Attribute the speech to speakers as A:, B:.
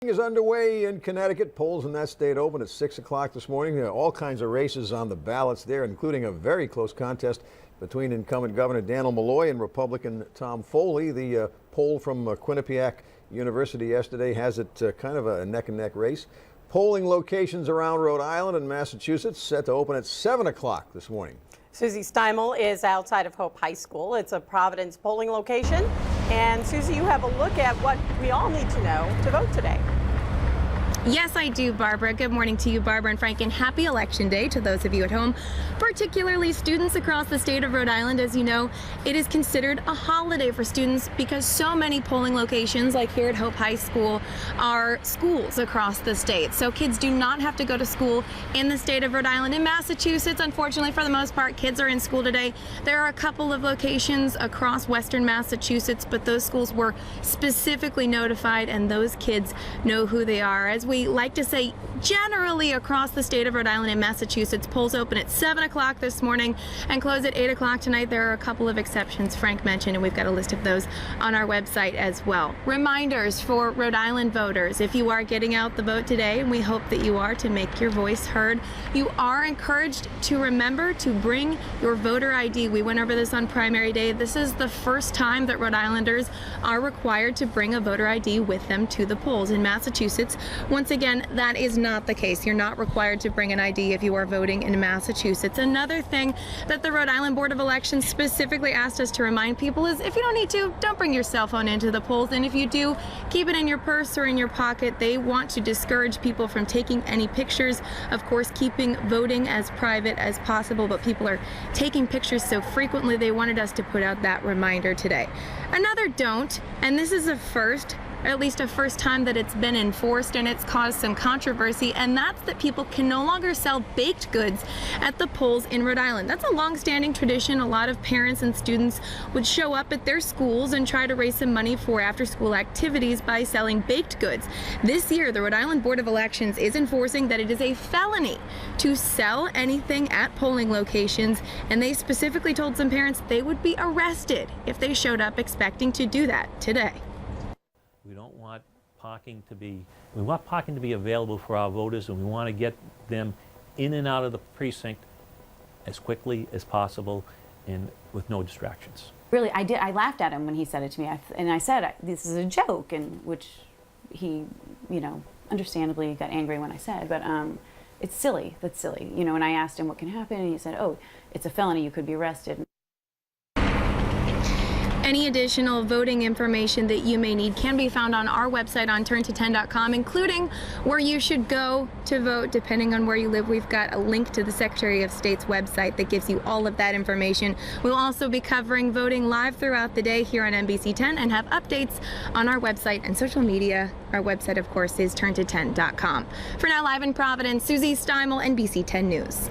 A: Is underway in Connecticut. Polls in that state open at 6 o'clock this morning. There are all kinds of races on the ballots there, including a very close contest between incumbent Governor Daniel Malloy and Republican Tom Foley. The poll from Quinnipiac University yesterday has it kind of a neck-and-neck race. Polling locations around Rhode Island and Massachusetts set to open at 7 o'clock this morning.
B: Susie Steimel is outside of Hope High School. It's a Providence polling location. And Susie, you have a look at what we all need to know to vote today.
C: Yes, I do, Barbara. Good morning to you, Barbara and Frank, and happy Election Day to those of you at home, particularly students across the state of Rhode Island. As you know, it is considered a holiday for students because so many polling locations, like here at Hope High School, are schools across the state. So kids do not have to go to school in the state of Rhode Island. In Massachusetts, unfortunately, for the most part, kids are in school today. There are a couple of locations across western Massachusetts, but those schools were specifically notified, and those kids know who they are. As we like to say, generally across the state of Rhode Island and Massachusetts, polls open at 7 o'clock this morning and close at 8 o'clock tonight. There are a couple of exceptions Frank mentioned, and we've got a list of those on our website as well. Reminders for Rhode Island voters: if you are getting out the vote today, and we hope that you are, to make your voice heard, you are encouraged to remember to bring your voter ID. We went over this on primary day. This is the first time that Rhode Islanders are required to bring a voter ID with them to the polls. In Massachusetts, once again, that is not the case. You're not required to bring an ID if you are voting in Massachusetts. Another thing that the Rhode Island Board of Elections specifically asked us to remind people is, if you don't need to, don't bring your cell phone into the polls. And if you do, keep it in your purse or in your pocket. They want to discourage people from taking any pictures. Of course, keeping voting as private as possible, but people are taking pictures so frequently, they wanted us to put out that reminder today. Another don't, and this is a first, or at least a first time that it's been enforced, and it's caused some controversy, and that's that people can no longer sell baked goods at the polls in Rhode Island. That's a long-standing tradition. A lot of parents and students would show up at their schools and try to raise some money for after-school activities by selling baked goods. This year, the Rhode Island Board of Elections is enforcing that it is a felony to sell anything at polling locations, and they specifically told some parents they would be arrested if they showed up expecting to do that today.
D: We don't want parking to be, we want parking to be available for our voters, and we want to get them in and out of the precinct as quickly as possible and with no distractions.
E: Really, I laughed at him when he said it to me, and I said, this is a joke, and which he, understandably got angry when I said, but it's silly, that's silly. And I asked him what can happen, and he said, oh, it's a felony, you could be arrested.
C: Any additional voting information that you may need can be found on our website on turnto10.com, including where you should go to vote depending on where you live. We've got a link to the Secretary of State's website that gives you all of that information. We'll also be covering voting live throughout the day here on NBC 10 and have updates on our website and social media. Our website, of course, is turnto10.com. For now, live in Providence, Susie Steimel, NBC 10 News.